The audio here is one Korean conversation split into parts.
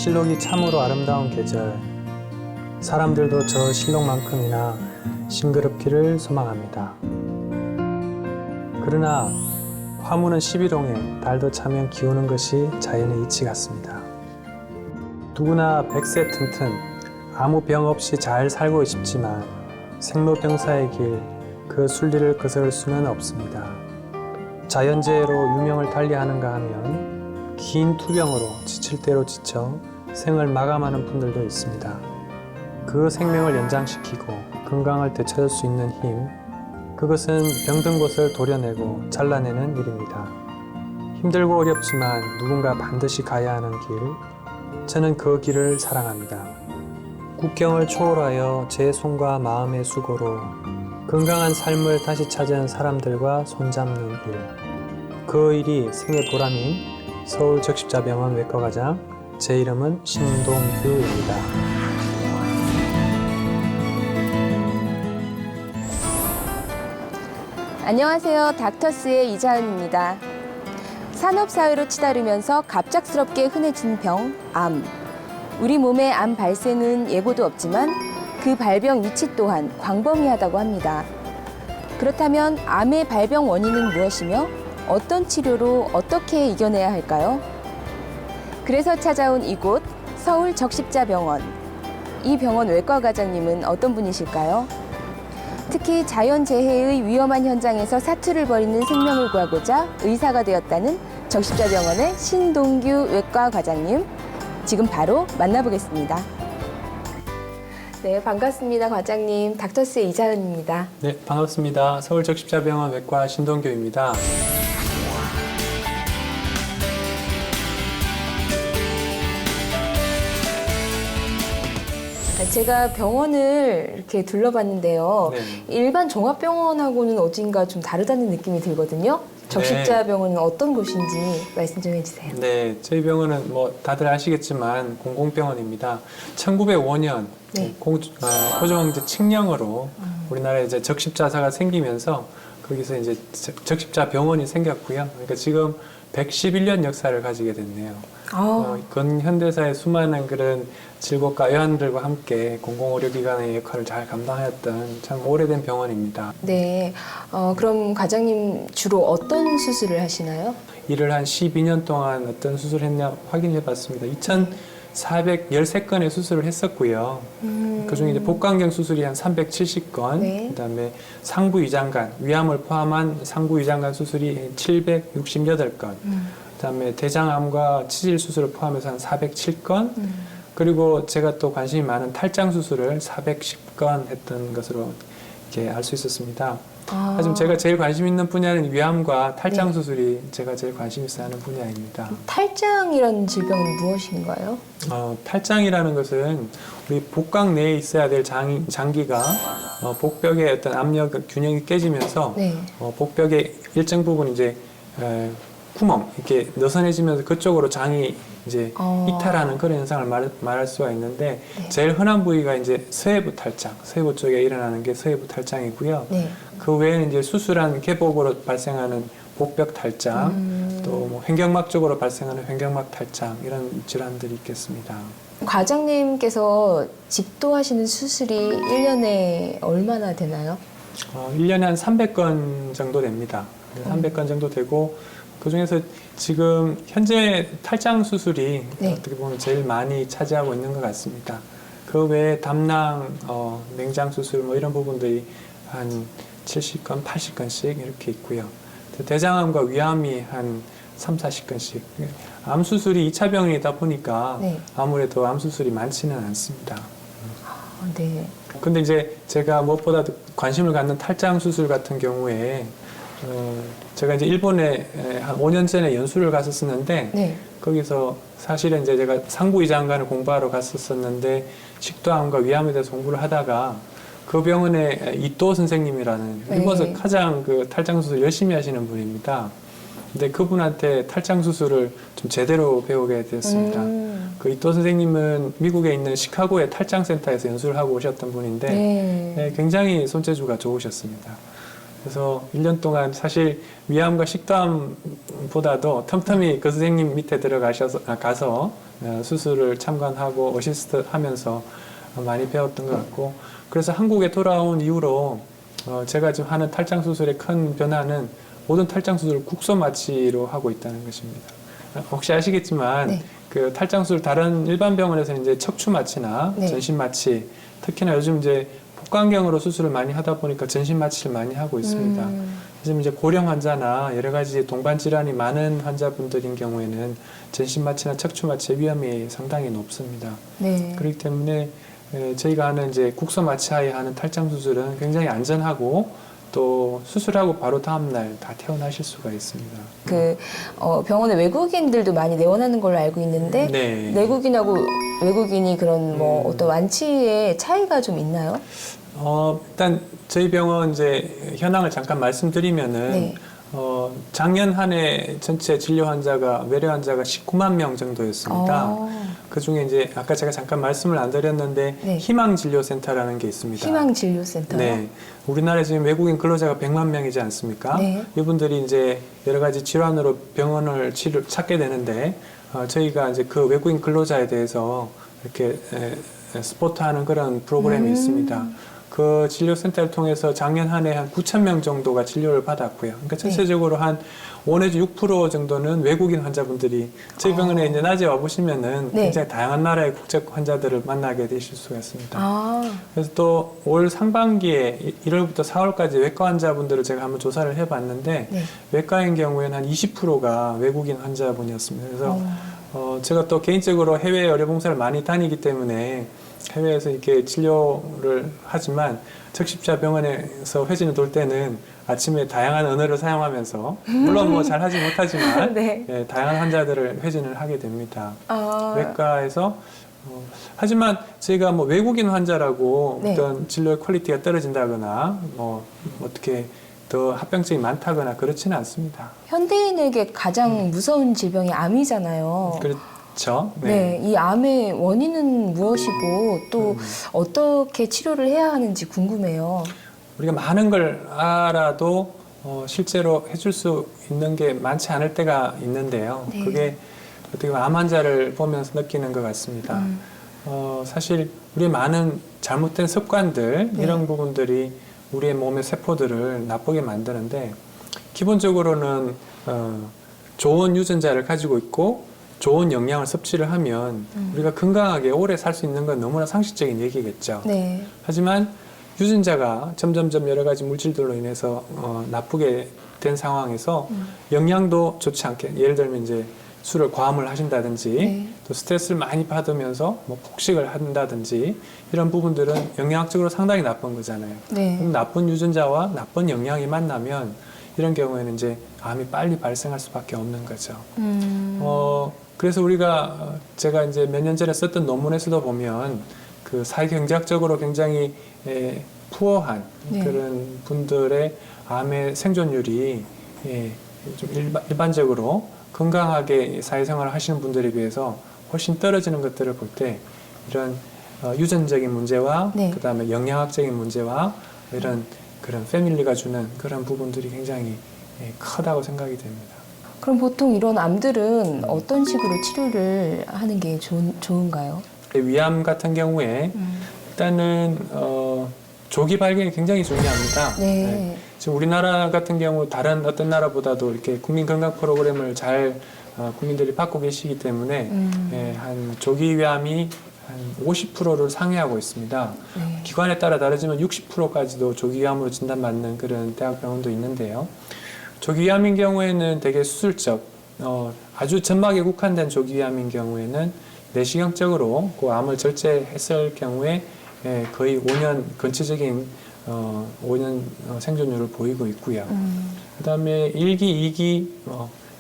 실록이 참으로 아름다운 계절. 사람들도 저 실록만큼이나 싱그럽기를 소망합니다. 그러나 화무는 11홍에 달도 차면 기우는 것이 자연의 이치 같습니다. 누구나 백세 튼튼 아무 병 없이 잘 살고 싶지만 생로병사의 길 그 순리를 거스를 수는 없습니다. 자연재해로 유명을 달리하는가 하면 긴 투병으로 지칠 대로 지쳐 생을 마감하는 분들도 있습니다. 그 생명을 연장시키고 건강을 되찾을 수 있는 힘, 그것은 병든 곳을 도려내고 잘라내는 일입니다. 힘들고 어렵지만 누군가 반드시 가야 하는 길, 저는 그 길을 사랑합니다. 국경을 초월하여 제 손과 마음의 수고로 건강한 삶을 다시 찾은 사람들과 손잡는 일, 그 일이 생의 보람인 서울적십자병원 외과과장, 제 이름은 신동규입니다. 안녕하세요. 닥터스의 이자은입니다. 산업사회로 치달으면서 갑작스럽게 흔해진 병, 암. 우리 몸의 암 발생은 예고도 없지만 그 발병 위치 또한 광범위하다고 합니다. 그렇다면 암의 발병 원인은 무엇이며 어떤 치료로 어떻게 이겨내야 할까요? 그래서 찾아온 이곳 서울적십자병원. 이 병원 외과과장님은 어떤 분이실까요? 특히 자연재해의 위험한 현장에서 사투를 벌이는 생명을 구하고자 의사가 되었다는 적십자병원의 신동규 외과과장님. 지금 바로 만나보겠습니다. 네, 반갑습니다, 과장님. 닥터스의 이자은입니다. 네, 반갑습니다. 서울적십자병원 외과 신동규입니다. 제가 병원을 이렇게 둘러봤는데요. 네. 일반 종합병원하고는 어딘가 좀 다르다는 느낌이 들거든요. 적십자병원은 어떤 곳인지 말씀 좀 해주세요. 네, 저희 병원은 뭐 다들 아시겠지만 공공병원입니다. 1905년 네. 고종황제 칙령으로 우리나라에 이제 적십자사가 생기면서 거기서 이제 적십자병원이 생겼고요. 그러니까 지금 111년 역사를 가지게 됐네요. 근현대사의 수많은 그런 질곡과 애환들과 함께 공공의료기관의 역할을 잘 감당하였던 참 오래된 병원입니다. 네, 그럼 과장님 주로 어떤 수술을 하시나요? 일을 한 12년 동안 어떤 수술을 했냐 확인해 봤습니다. 2,413건의 수술을 했었고요. 그중에 이제 복강경 수술이 한 370건, 네. 그다음에 상부 위장관, 위암을 포함한 상부 위장관 수술이 768건, 그다음에 대장암과 치질 수술을 포함해서 한 407건, 그리고 제가 또 관심이 많은 탈장 수술을 410건 했던 것으로 이렇게 알 수 있었습니다. 하지만 제가 제일 관심 있는 분야는 위암과 탈장 네. 수술이 제가 제일 관심 있어 하는 분야입니다. 탈장이라는 질병은 무엇인가요? 탈장이라는 것은 우리 복강 내에 있어야 될 장기가 복벽의 어떤 압력 균형이 깨지면서 네. 복벽의 일정 부분 이제 구멍 이렇게 느슨해지면서 그쪽으로 장이 이제 이탈하는 그런 현상을 말할 수가 있는데 네. 제일 제일 흔한 부위가 이제 서해부 탈장, 서해부 쪽에 일어나는 게 서해부 탈장이고요. 네. 그 외에는 이제 수술한 개복으로 발생하는 복벽 탈장, 또 뭐 횡격막 쪽으로 발생하는 횡격막 탈장 이런 질환들이 있겠습니다. 과장님께서 집도하시는 수술이 1년에 얼마나 되나요? 1년에 한 300건 정도 됩니다. 300건 정도 되고 그중에서 지금 현재 탈장 수술이 네. 어떻게 보면 제일 많이 차지하고 있는 것 같습니다. 그 외에 담낭, 맹장 수술 뭐 이런 부분들이 한 70건, 80건씩 이렇게 있고요. 대장암과 위암이 한 3, 40건씩. 암 수술이 2차 병이다 보니까 네. 아무래도 암 수술이 많지는 않습니다. 네. 근데 이제 제가 무엇보다 관심을 갖는 탈장 수술 같은 경우에 제가 이제 일본에 한 5년 전에 연수를 갔었는데 네. 거기서 사실은 이제 제가 상부위장관을 공부하러 갔었는데 식도암과 위암에 대해서 공부를 하다가 그 병원에 이토 선생님이라는 네. 일본에서 가장 그 탈장 수술 열심히 하시는 분입니다. 근데 그분한테 탈장 수술을 좀 제대로 배우게 되었습니다. 그 이토 선생님은 미국에 있는 시카고의 탈장 센터에서 연수를 하고 오셨던 분인데 네. 굉장히 손재주가 좋으셨습니다. 그래서 1년 동안 사실 위암과 식도암보다도 틈틈이 그 선생님 밑에 가서 수술을 참관하고 어시스트 하면서 많이 배웠던 것 같고, 그래서 한국에 돌아온 이후로 제가 지금 하는 탈장 수술의 큰 변화는 모든 탈장 수술을 국소 마취로 하고 있다는 것입니다. 혹시 아시겠지만 네. 그 탈장 수술 다른 일반 병원에서는 이제 척추 마취나 네. 전신 마취, 특히나 요즘 이제 복강경으로 수술을 많이 하다 보니까 전신 마취를 많이 하고 있습니다. 요즘 이제 고령 환자나 여러 가지 동반 질환이 많은 환자분들인 경우에는 전신 마취나 척추 마취의 위험이 상당히 높습니다. 네. 그렇기 때문에 저희가 하는 이제 국소 마취하에 하는 탈장 수술은 굉장히 안전하고 또 수술하고 바로 다음날 다 퇴원하실 수가 있습니다. 병원에 외국인들도 많이 내원하는 걸로 알고 있는데 네. 내국인하고 외국인이 그런 뭐 어떤 완치의 차이가 좀 있나요? 일단 저희 병원 이제 현황을 잠깐 말씀드리면은 네. 작년 한 해 전체 진료 환자가 외래 환자가 19만 명 정도였습니다. 그 중에 이제 아까 제가 잠깐 말씀을 안 드렸는데 네. 희망진료센터라는 게 있습니다. 희망진료센터요? 네. 우리나라에 지금 외국인 근로자가 100만 명이지 않습니까? 네. 이분들이 이제 여러 가지 질환으로 병원을 찾게 되는데 저희가 이제 그 외국인 근로자에 대해서 이렇게 스포트하는 그런 프로그램이 있습니다. 그 진료센터를 통해서 작년 한 해 한 9천 명 정도가 진료를 받았고요. 그러니까 전체적으로 한 5 내지 6% 정도는 외국인 환자분들이 저희 병원에 이제 낮에 와 보시면은 네. 굉장히 다양한 나라의 국적 환자들을 만나게 되실 수가 있습니다. 아, 그래서 또 올 상반기에 1월부터 4월까지 외과 환자분들을 제가 한번 조사를 해봤는데 네. 외과인 경우에는 한 20%가 외국인 환자분이었습니다. 그래서 제가 또 개인적으로 해외 의료 봉사를 많이 다니기 때문에 해외에서 이렇게 진료를 하지만 적십자 병원에서 회진을 돌 때는 아침에 다양한 언어를 사용하면서 물론 뭐 잘 하지 못하지만 네. 예, 다양한 환자들을 회진을 하게 됩니다. 아, 외과에서 하지만 저희가 뭐 외국인 환자라고 네. 어떤 진료의 퀄리티가 떨어진다거나 뭐 어떻게 더 합병증이 많다거나 그렇지는 않습니다. 현대인에게 가장 무서운 질병이 암이잖아요. 그렇죠. 네, 이 암의 원인은 무엇이고 또 어떻게 치료를 해야 하는지 궁금해요. 우리가 많은 걸 알아도 실제로 해줄 수 있는 게 많지 않을 때가 있는데요. 네. 그게 어떻게 보면 암 환자를 보면서 느끼는 것 같습니다. 사실 우리의 많은 잘못된 습관들 네. 이런 부분들이 우리의 몸의 세포들을 나쁘게 만드는데 기본적으로는 좋은 유전자를 가지고 있고 좋은 영양을 섭취를 하면 우리가 건강하게 오래 살 수 있는 건 너무나 상식적인 얘기겠죠. 네. 하지만 유전자가 점점점 여러 가지 물질들로 인해서 나쁘게 된 상황에서 영양도 좋지 않게, 예를 들면 이제 술을 과음을 하신다든지 네. 또 스트레스를 많이 받으면서 뭐 폭식을 한다든지 이런 부분들은 영양학적으로 상당히 나쁜 거잖아요. 네. 그럼 나쁜 유전자와 나쁜 영양이 만나면 이런 경우에는 이제 암이 빨리 발생할 수밖에 없는 거죠. 그래서 우리가 제가 이제 몇 년 전에 썼던 논문에서도 보면 그 사회경제학적으로 굉장히 푸어한 네. 그런 분들의 암의 생존율이 좀 일반적으로 건강하게 사회생활을 하시는 분들에 비해서 훨씬 떨어지는 것들을 볼 때 이런 유전적인 문제와 네. 그다음에 영양학적인 문제와 이런 그런 패밀리가 주는 그런 부분들이 굉장히 크다고 생각이 됩니다. 그럼 보통 이런 암들은 어떤 식으로 치료를 하는 게 좋은가요? 위암 같은 경우에 일단은 조기 발견이 굉장히 중요합니다. 네. 지금 우리나라 같은 경우 다른 어떤 나라보다도 이렇게 국민 건강 프로그램을 잘 국민들이 받고 계시기 때문에 한 조기 위암이 한 50%를 상회하고 있습니다. 네. 기관에 따라 다르지만 60%까지도 조기 위암으로 진단받는 그런 대학병원도 있는데요. 조기 위암인 경우에는 되게 수술적, 아주 점막에 국한된 조기 위암인 경우에는 내시경적으로 그 암을 절제했을 경우에 거의 5년 근치적인 5년 생존율을 보이고 있고요. 그다음에 1기, 2기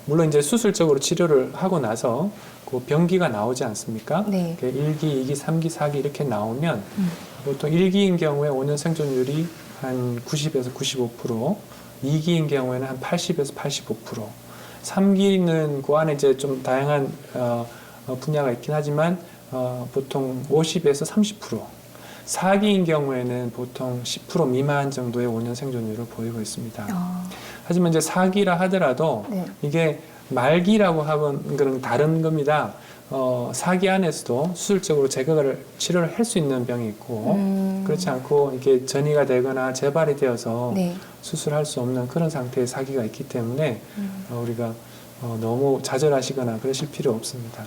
물론 이제 수술적으로 치료를 하고 나서 그 병기가 나오지 않습니까? 네. 1기, 2기, 3기, 4기 이렇게 나오면 보통 1기인 경우에 5년 생존율이 한 90에서 95%, 2기인 경우에는 한 80에서 85%, 3기는 그 안에 이제 좀 다양한 분야가 있긴 하지만 보통 50에서 30%, 4기인 경우에는 보통 10% 미만 정도의 5년 생존율을 보이고 있습니다. 하지만 이제 4기라 하더라도 네. 이게 말기라고 하면 그런 다른 겁니다. 4기 안에서도 수술적으로 제거를 치료를 할 수 있는 병이 있고 그렇지 않고 이게 전이가 되거나 재발이 되어서 네. 수술할 수 없는 그런 상태의 4기가 있기 때문에 우리가 너무 좌절하시거나 그러실 필요 없습니다.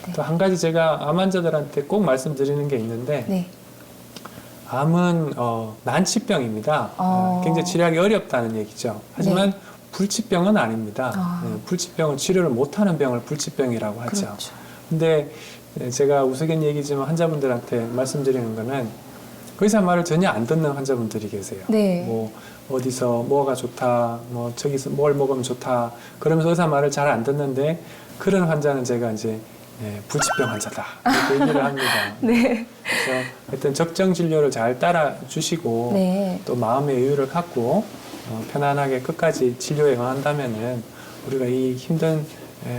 네. 또 한 가지 제가 암 환자들한테 꼭 말씀드리는 게 있는데 네. 암은 난치병입니다. 굉장히 치료하기 어렵다는 얘기죠. 하지만 네. 불치병은 아닙니다. 불치병은 치료를 못하는 병을 불치병이라고 하죠. 그렇죠. 근데 제가 우스갯얘기지만 환자분들한테 말씀드리는 거는 의사 말을 전혀 안 듣는 환자분들이 계세요. 네. 뭐 어디서 뭐가 좋다, 뭐 저기서 뭘 먹으면 좋다, 그러면서 의사 말을 잘 안 듣는데 그런 환자는 제가 이제 불치병 환자다 이렇게 얘기를 합니다. 네. 그래서 하여튼 적정 진료를 잘 따라 주시고 네. 또 마음의 여유를 갖고 편안하게 끝까지 치료에 응한다면은 우리가 이 힘든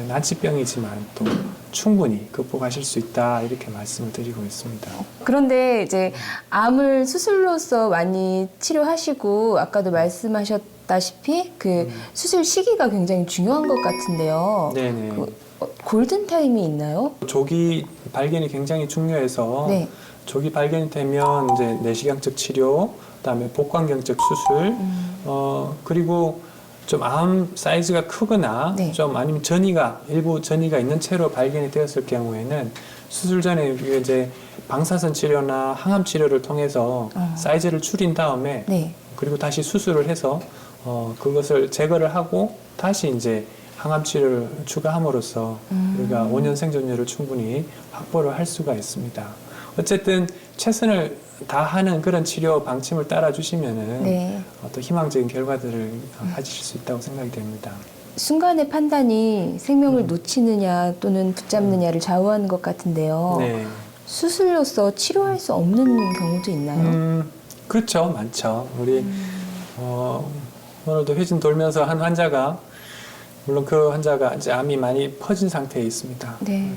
난치병이지만 또 충분히 극복하실 수 있다 이렇게 말씀을 드리고 있습니다. 그런데 이제 암을 수술로서 많이 치료하시고 아까도 말씀하셨다시피 그 수술 시기가 굉장히 중요한 것 같은데요. 네네. 골든 타임이 있나요? 조기 발견이 굉장히 중요해서 네. 조기 발견이 되면 이제 내시경적 치료, 그다음에 복강경적 수술, 그리고 좀 암 사이즈가 크거나 네. 좀 아니면 일부 전이가 있는 채로 발견이 되었을 경우에는 수술 전에 우리가 이제 방사선 치료나 항암 치료를 통해서 사이즈를 줄인 다음에 네. 그리고 다시 수술을 해서 그것을 제거를 하고 다시 이제 항암 치료를 추가함으로써 우리가 5년 생존율을 충분히 확보를 할 수가 있습니다. 어쨌든 최선을 다하는 그런 치료 방침을 따라 주시면은 네. 또 희망적인 결과들을 가지실 수 있다고 생각이 됩니다. 순간의 판단이 생명을 놓치느냐 또는 붙잡느냐를 좌우하는 것 같은데요. 네. 수술로서 치료할 수 없는 경우도 있나요? 그렇죠. 많죠. 우리 오늘도 회진 돌면서 한 환자가 물론 그 환자가 이제 암이 많이 퍼진 상태에 있습니다. 네.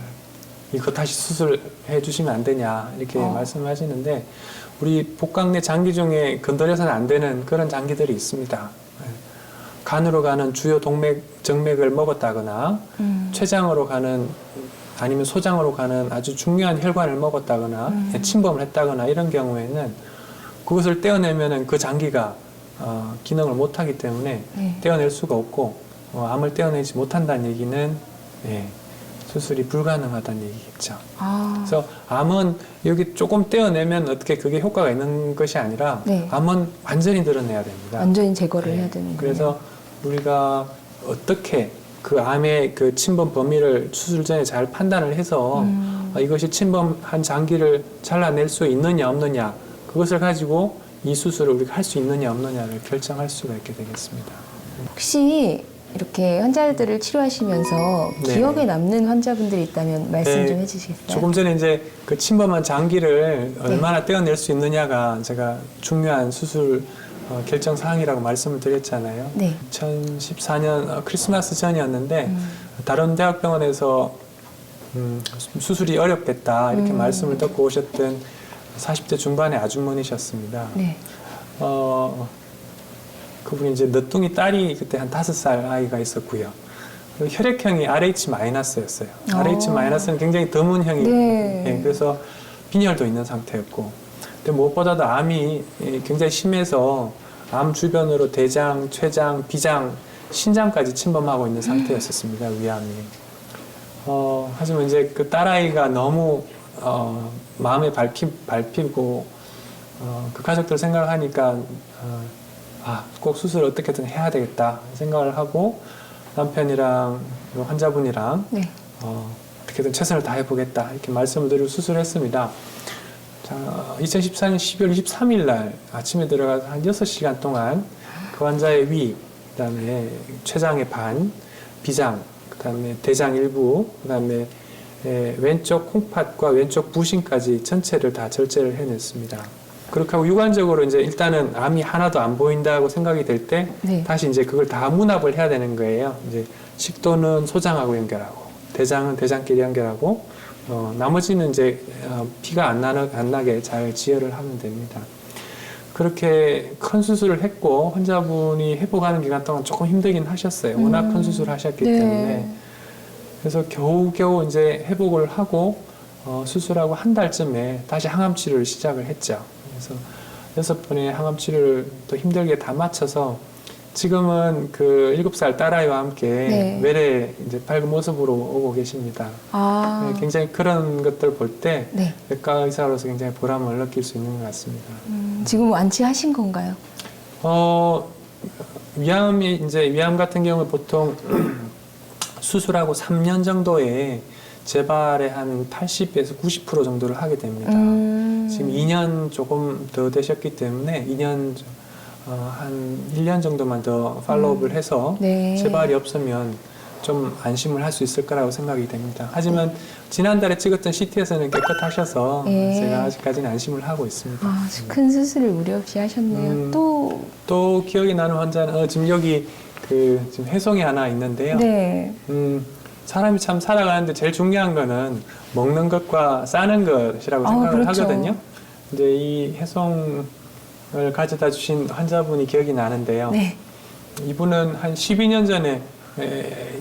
이거 다시 수술해 주시면 안 되냐 이렇게 말씀하시는데 우리 복강 내 장기 중에 건드려서는 안 되는 그런 장기들이 있습니다. 간으로 가는 주요 정맥을 먹었다거나 췌장으로 가는 아니면 소장으로 가는 아주 중요한 혈관을 먹었다거나 침범을 했다거나 이런 경우에는 그것을 떼어내면은 그 장기가 기능을 못하기 때문에 네. 떼어낼 수가 없고 암을 떼어내지 못한다는 얘기는 수술이 불가능하다는 얘기겠죠. 그래서 암은 여기 조금 떼어내면 어떻게 그게 효과가 있는 것이 아니라 네. 암은 완전히 드러내야 됩니다. 완전히 제거를 해야 되는 거예요. 그래서 우리가 어떻게 그 암의 그 침범 범위를 수술 전에 잘 판단을 해서 이것이 침범한 장기를 잘라낼 수 있느냐 없느냐 그것을 가지고 이 수술을 우리가 할 수 있느냐 없느냐를 결정할 수가 있게 되겠습니다. 혹시 이렇게 환자들을 치료하시면서 네. 기억에 남는 환자분들이 있다면 말씀 네, 좀 해주시겠어요? 조금 전에 이제 그 침범한 장기를 얼마나 떼어낼 수 있느냐가 제가 중요한 수술 결정 사항이라고 말씀을 드렸잖아요. 네. 2014년 크리스마스 전이었는데 다른 대학병원에서 수술이 어렵겠다 이렇게 말씀을 듣고 오셨던 40대 중반의 아주머니셨습니다. 네. 그분이 이제 늦둥이 딸이 그때 한 5살 아이가 있었고요. 그리고 혈액형이 RH-였어요. RH-는 굉장히 드문 형이, 네. 예, 그래서 빈혈도 있는 상태였고, 근데 무엇보다도 암이 굉장히 심해서 암 주변으로 대장, 췌장, 비장, 신장까지 침범하고 있는 상태였었습니다. 위암이. 하지만 이제 그 딸아이가 너무 마음에 밟히고 그 가족들 생각하니까 꼭 수술을 어떻게든 해야 되겠다 생각을 하고 남편이랑 환자분이랑 네. 어떻게든 최선을 다해보겠다 이렇게 말씀을 드리고 수술했습니다. 자, 2014년 12월 23일 날 아침에 들어가서 한 6시간 동안 그 환자의 위, 그다음에 췌장의 반, 비장, 그다음에 대장 일부, 그다음에 왼쪽 콩팥과 왼쪽 부신까지 전체를 다 절제를 해냈습니다. 그렇게 하고 유관적으로 이제 일단은 암이 하나도 안 보인다고 생각이 될 때 네. 다시 이제 그걸 다 문합을 해야 되는 거예요. 이제 식도는 소장하고 연결하고 대장은 대장끼리 연결하고 나머지는 이제 피가 안 나게 잘 지혈을 하면 됩니다. 그렇게 큰 수술을 했고 환자분이 회복하는 기간 동안 조금 힘들긴 하셨어요. 워낙 큰 수술을 하셨기 네. 때문에. 그래서 겨우겨우 이제 회복을 하고 수술하고 한 달쯤에 다시 항암 치료를 시작을 했죠. 그래서 6번의 항암 치료를 또 힘들게 다 마쳐서 지금은 그 7살 딸아이와 함께 네. 외래 이제 밝은 모습으로 오고 계십니다. 아, 네, 굉장히 그런 것들 볼 때 네. 외과 의사로서 굉장히 보람을 느낄 수 있는 것 같습니다. 지금 완치하신 건가요? 위암 같은 경우 보통 수술하고 3년 정도에 재발의 한 80에서 90% 정도를 하게 됩니다. 지금 2년 조금 더 되셨기 때문에 2년 한 1년 정도만 더 팔로우업을 해서 네. 재발이 없으면 좀 안심을 할 수 있을 거라고 생각이 됩니다. 하지만 지난달에 찍었던 CT에서는 깨끗하셔서 네. 제가 아직까지는 안심을 하고 있습니다. 아, 큰 수술을 무리 없이 하셨네요. 또 기억이 나는 환자는 지금 여기 지금 해송이 하나 있는데요. 네. 사람이 참 살아가는데 제일 중요한 거는 먹는 것과 싸는 것이라고 생각을 그렇죠. 하거든요. 이제 이 해송을 가져다 주신 환자분이 기억이 나는데요. 네. 이분은 한 12년 전에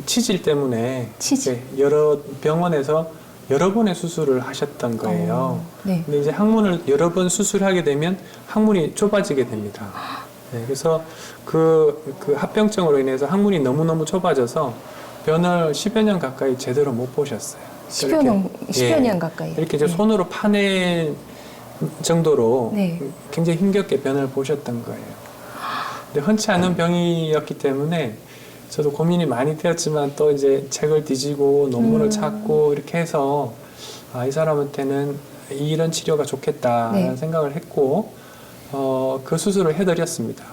치질 때문에 치질. 여러 병원에서 여러 번의 수술을 하셨던 거예요. 네. 근데 이제 항문을 여러 번 수술하게 되면 항문이 좁아지게 됩니다. 네, 그래서 그 합병증으로 인해서 항문이 너무너무 좁아져서 변을 10여 년 가까이 제대로 못 보셨어요. 10여 년 가까이. 이렇게 이제 손으로 파낼 정도로 네. 굉장히 힘겹게 변을 보셨던 거예요. 근데 흔치 않은 병이었기 때문에 저도 고민이 많이 되었지만 또 이제 책을 뒤지고 논문을 찾고 이렇게 해서 이 사람한테는 이런 치료가 좋겠다라는 네. 생각을 했고 그 수술을 해드렸습니다.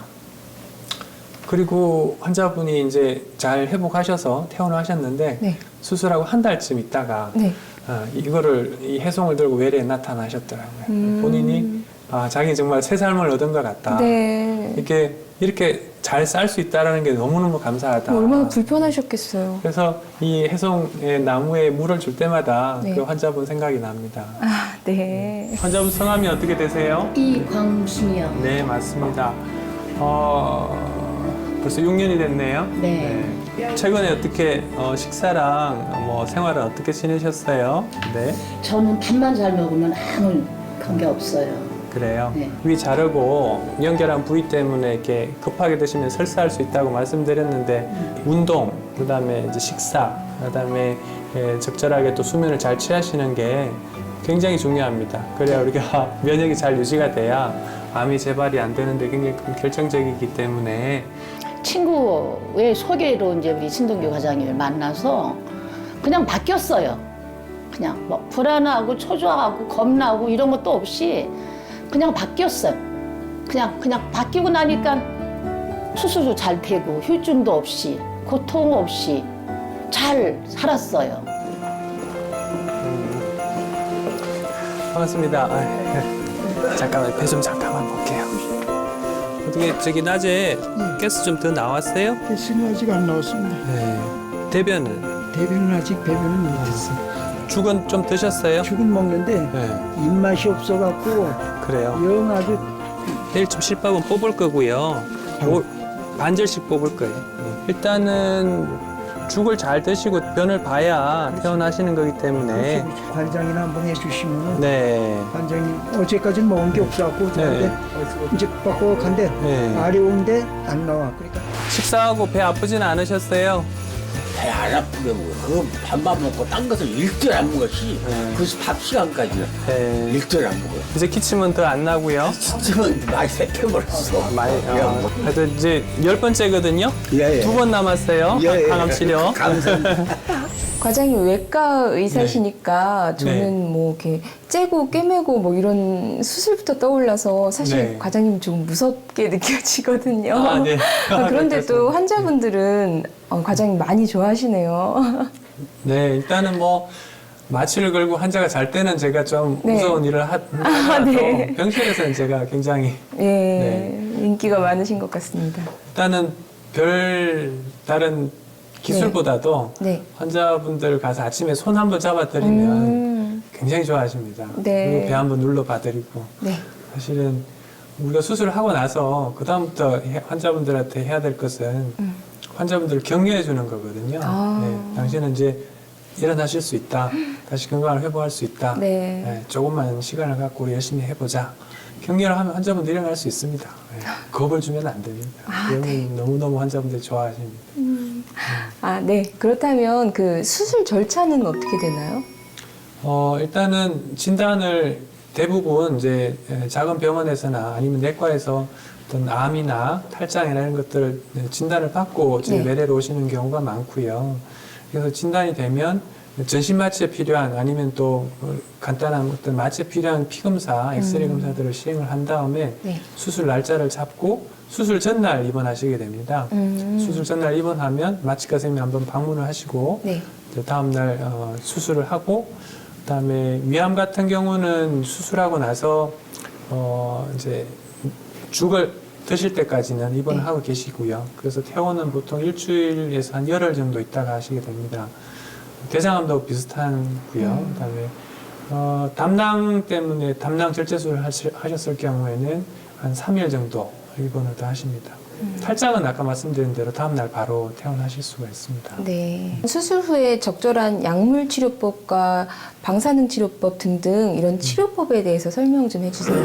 그리고 환자분이 이제 잘 회복하셔서 퇴원을 하셨는데 네. 수술하고 한 달쯤 있다가 네. 이 해송을 들고 외래에 나타나셨더라고요. 본인이 자기 정말 새 삶을 얻은 것 같다. 네. 이렇게 잘 쌀 수 있다는 게 너무너무 감사하다. 얼마나 불편하셨겠어요. 그래서 이 해송의 나무에 물을 줄 때마다 네. 그 환자분 생각이 납니다. 아, 네. 환자분 성함이 어떻게 되세요? 이광순이요. 네, 맞습니다. 벌써 6년이 됐네요. 네. 최근에 어떻게 식사랑 뭐 생활을 어떻게 지내셨어요? 네, 저는 밥만 잘 먹으면 아무 관계 없어요. 그래요. 네. 위 자르고 연결한 부위 때문에 이렇게 급하게 드시면 설사할 수 있다고 말씀드렸는데 운동, 그다음에 이제 식사, 그다음에 적절하게 또 수면을 잘 취하시는 게 굉장히 중요합니다. 그래야 우리가 면역이 잘 유지가 돼야 암이 재발이 안 되는데 굉장히 결정적이기 때문에 친구의 소개로 이제 우리 신동규 과장님을 만나서 그냥 바뀌었어요. 그냥 뭐 불안하고 초조하고 겁나고 이런 것도 없이 그냥 바뀌었어요. 그냥 바뀌고 나니까 수술도 잘 되고 휴증도 없이 고통 없이 잘 살았어요. 반갑습니다. 잠깐만 배 좀 잠깐만 볼게요. 어떻게 저기 낮에 가스 좀 더 나왔어요? 가스는 아직 안 나왔습니다. 네. 대변은 배변은 아직 배변은 못했어요. 죽은 좀 드셨어요? 죽은 먹는데 네. 입맛이 없어갖고 그래요. 영 아주 내일 좀 실밥은 뽑을 거고요. 반절씩 뽑을 거예요. 일단은 죽을 잘 드시고 변을 봐야 퇴원하시는 거기 때문에 관장이나 한번 해주시면 네. 관장님 어제까지는 먹은 게 없어갖고 네. 이제 뻑뻑한데 네. 아래온데 안 나와. 그러니까 식사하고 배 아프지는 않으셨어요? 배 안 아프게 먹어. 그 밥만 먹고 딴 것을 일절 안 먹었지. 네. 그래서 밥 시간까지는 네. 일절 안 먹어요. 이제 기침은 더 안 나고요. 지금은 많이 새펴버렸어. 많이, 그냥 뭐. 그래도 이제 10번째거든요. 예, 예. 2번 남았어요. 예, 예. 항암 치료. 감사합니다. 과장님 외과 의사시니까 네. 저는 뭐 이렇게 째고 꿰매고 뭐 이런 수술부터 떠올라서 사실 네. 과장님 조금 무섭게 느껴지거든요. 아, 네. 그런데 또 그렇습니다. 환자분들은 과장님 많이 좋아하시네요. 네, 일단은 뭐 마취를 걸고 환자가 잘 때는 제가 좀 네. 무서운 일을 하더라도 네. 병실에서는 제가 굉장히 예, 인기가 많으신 것 같습니다. 일단은 별 다른 기술보다도 네. 환자분들 가서 아침에 손 한번 잡아드리면 굉장히 좋아하십니다. 네. 그리고 배 한번 눌러 봐드리고 네. 사실은 우리가 수술을 하고 나서 그 다음부터 환자분들한테 해야 될 것은 환자분들을 격려해 주는 거거든요. 아. 네, 당신은 이제 일어나실 수 있다. 다시 건강을 회복할 수 있다. 네. 네, 조금만 시간을 갖고 우리 열심히 해보자. 격려를 하면 환자분들 일어날 수 있습니다. 네, 겁을 주면 안 됩니다. 그러면 너무너무 환자분들이 좋아하십니다. 아, 네. 그렇다면 그 수술 절차는 어떻게 되나요? 일단은 진단을 대부분 이제 작은 병원에서나 아니면 내과에서 어떤 암이나 탈장이나 이런 것들을 진단을 받고 이제 네. 외래로 오시는 경우가 많고요. 그래서 진단이 되면 전신 마취에 필요한 아니면 또 간단한 어떤 마취에 필요한 피검사, 엑스레이 검사들을 시행을 한 다음에 네. 수술 날짜를 잡고 수술 전날 입원하시게 됩니다. 수술 전날 입원하면 마취과 선생님이 한번 방문을 하시고 네. 이제 다음 날 수술을 하고 그다음에 위암 같은 경우는 수술하고 나서 이제 죽을 드실 때까지는 입원을 하고 계시고요. 그래서 퇴원은 보통 일주일에서 한 열흘 정도 있다가 하시게 됩니다. 대장암도 비슷하고요. 그다음에 담낭 때문에 담낭 절제술을 하셨을 경우에는 한 3일 정도 입원을 더 하십니다. 탈장은 아까 말씀드린 대로 다음 날 바로 퇴원하실 수가 있습니다. 네. 수술 후에 적절한 약물 치료법과 방사능 치료법 등등 이런 치료법에 대해서 설명 좀 해주세요.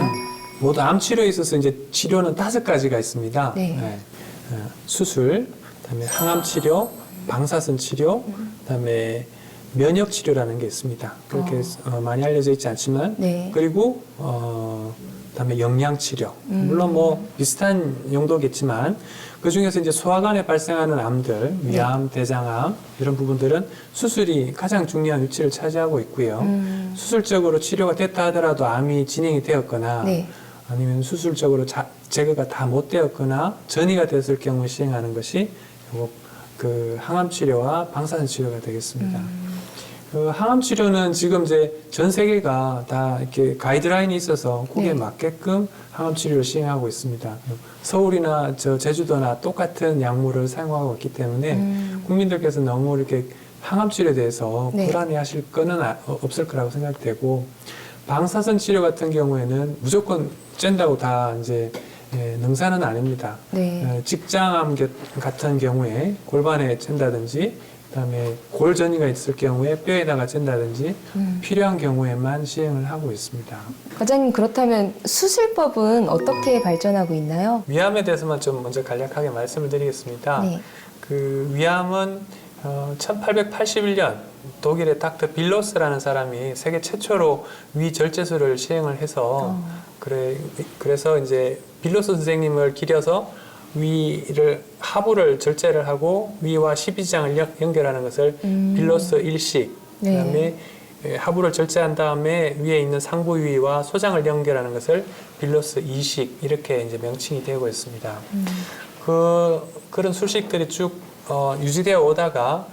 모두 암 치료에 있어서 이제 치료는 5가지가 있습니다. 네. 수술, 그다음에 항암 치료, 방사선 치료, 그다음에 면역 치료라는 게 있습니다. 그렇게 많이 알려져 있지 않지만, 네. 그리고 그다음에 영양 치료. 물론 뭐 비슷한 용도겠지만 그 중에서 이제 소화관에 발생하는 암들, 위암, 대장암 이런 부분들은 수술이 가장 중요한 위치를 차지하고 있고요. 수술적으로 치료가 됐다 하더라도 암이 진행이 되었거나 네. 아니면 수술적으로 제거가 다 못 되었거나 전이가 됐을 경우 시행하는 것이 그 항암 치료와 방사선 치료가 되겠습니다. 그 항암 치료는 지금 이제 전 세계가 다 이렇게 가이드라인이 있어서 거기에 네. 맞게끔 항암 치료를 시행하고 있습니다. 서울이나 제주도나 똑같은 약물을 사용하고 있기 때문에 국민들께서 너무 이렇게 항암 치료에 대해서 네. 불안해하실 거는 없을 거라고 생각되고 방사선 치료 같은 경우에는 무조건 쨘다고 다 이제 능사는 아닙니다. 네. 직장암 같은 경우에 골반에 쨘다든지 그다음에 골 전이가 있을 경우에 뼈에다가 쨘다든지 필요한 경우에만 시행을 하고 있습니다. 과장님 그렇다면 수술법은 어떻게 발전하고 있나요? 위암에 대해서만 좀 먼저 간략하게 말씀을 드리겠습니다. 네. 그 위암은 1881년 독일의 닥터 빌로스라는 사람이 세계 최초로 위 절제술을 시행을 해서 그래서 이제 빌로스 선생님을 기려서 위를 하부를 절제를 하고 위와 십이지장을 연결하는 것을 빌로스 일식, 네. 그다음에 하부를 절제한 다음에 위에 있는 상부위와 소장을 연결하는 것을 빌로스 이식 이렇게 이제 명칭이 되고 있습니다. 그런 술식들이 쭉 유지되어 오다가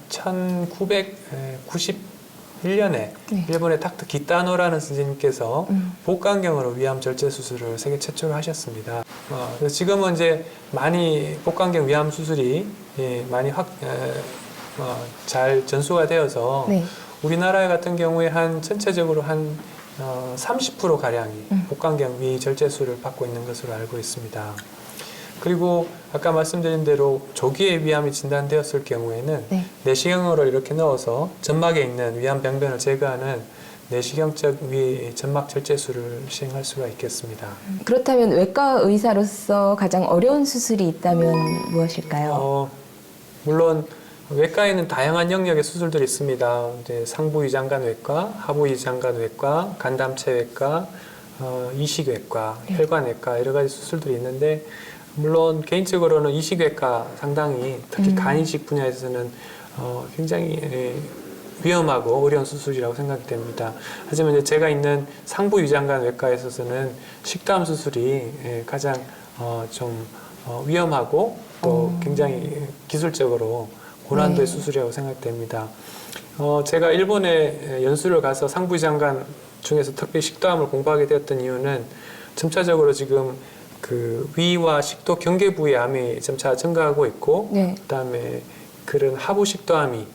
1991년에 일본의 닥터 기타노라는 선생님께서 복강경으로 위암 절제 수술을 세계 최초로 하셨습니다. 그래서 지금은 이제 많이 복강경 위암 수술이 많이 잘 전수가 되어서 네. 우리나라 같은 경우에 전체적으로 한 30% 가량이 복강경 위 절제술을 받고 있는 것으로 알고 있습니다. 그리고 아까 말씀드린 대로 조기에 위암이 진단되었을 경우에는 네. 내시경을 이렇게 넣어서 점막에 있는 위암 병변을 제거하는 내시경적 위 점막 절제술을 시행할 수가 있겠습니다. 그렇다면 외과 의사로서 가장 어려운 수술이 있다면 무엇일까요? 물론 외과에는 다양한 영역의 수술들이 있습니다. 이제 상부위장관외과, 하부위장관외과, 간담체외과, 이식외과, 혈관외과 여러 가지 수술들이 있는데 물론 개인적으로는 이식외과 상당히 특히 간이식 분야에서는 굉장히 위험하고 어려운 수술이라고 생각이 됩니다. 하지만 이제 제가 있는 상부위장관 외과에 있어서는 식도암 수술이 가장 좀 위험하고 또 굉장히 기술적으로 고난도의 수술이라고 생각됩니다. 제가 일본에 연수를 가서 상부위장관 중에서 특별히 식도암을 공부하게 되었던 이유는 점차적으로 지금 그 위와 식도 경계 부위의 암이 점차 증가하고 있고 네. 그다음에 그런 하부 식도암이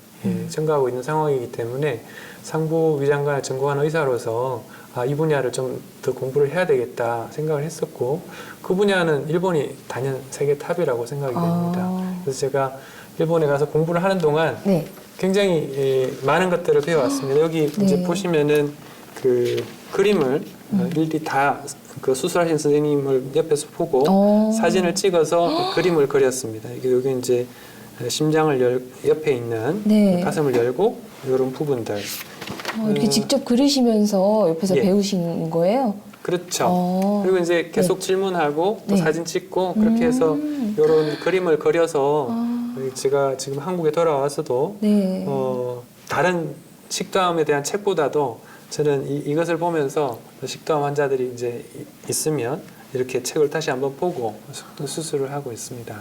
증가하고 있는 상황이기 때문에 상부 위장관을 전공하는 의사로서 이 분야를 좀 더 공부를 해야 되겠다 생각을 했었고, 그 분야는 일본이 단연 세계 탑이라고 생각이 됩니다. 그래서 제가 일본에 가서 공부를 하는 동안 네. 굉장히 많은 것들을 배워왔습니다. 여기 이제 네. 보시면은 그 그림을 일일이 다 그 수술하신 선생님을 옆에서 보고 사진을 찍어서 그 그림을 그렸습니다. 여기 이제 심장을 옆에 있는 네. 가슴을 열고 이런 부분들. 이렇게 직접 그리시면서 옆에서 예. 배우신 거예요? 그렇죠. 그리고 이제 계속 질문하고 또 네. 사진 찍고 그렇게 해서 이런 그림을 그려서 제가 지금 한국에 돌아와서도 네. 다른 식도암에 대한 책보다도 저는 이것을 보면서 식도암 환자들이 이제 있으면 이렇게 책을 다시 한번 보고 수술을 하고 있습니다.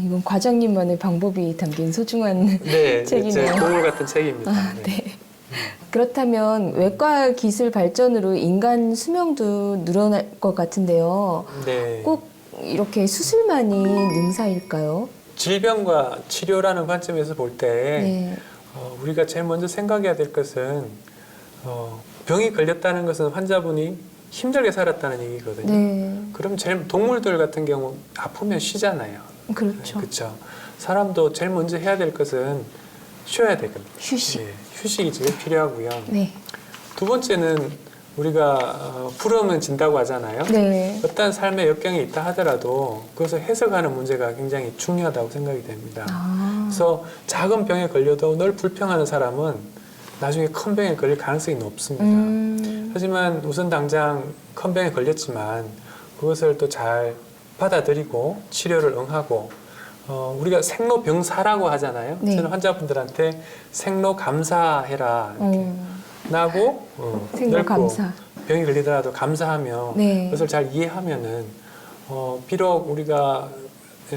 이건 과장님만의 방법이 담긴 소중한 네, 제 책이네요. 동물 같은 책입니다. 네. 그렇다면 외과 기술 발전으로 인간 수명도 늘어날 것 같은데요. 네. 꼭 이렇게 수술만이 능사일까요? 질병과 치료라는 관점에서 볼 때 네. 우리가 제일 먼저 생각해야 될 것은 병이 걸렸다는 것은 환자분이 힘들게 살았다는 얘기거든요. 네. 그럼 제일 동물들 같은 경우 아프면 쉬잖아요. 그렇죠. 그렇죠. 사람도 제일 먼저 해야 될 것은 쉬어야 되거든요. 휴식. 예, 휴식이 제일 필요하고요. 네. 두 번째는 우리가 부러우면 진다고 하잖아요. 네. 어떤 삶의 역경이 있다 하더라도 그것을 해석하는 문제가 굉장히 중요하다고 생각이 됩니다. 그래서 작은 병에 걸려도 늘 불평하는 사람은 나중에 큰 병에 걸릴 가능성이 높습니다. 하지만 우선 당장 큰 병에 걸렸지만 그것을 또 잘 받아들이고 치료를 응하고 우리가 생로병사라고 하잖아요. 네. 저는 환자분들한테 생로감사해라 이렇게. 나고 생로감사. 병이 걸리더라도 감사하며 네. 그것을 잘 이해하면은 비록 우리가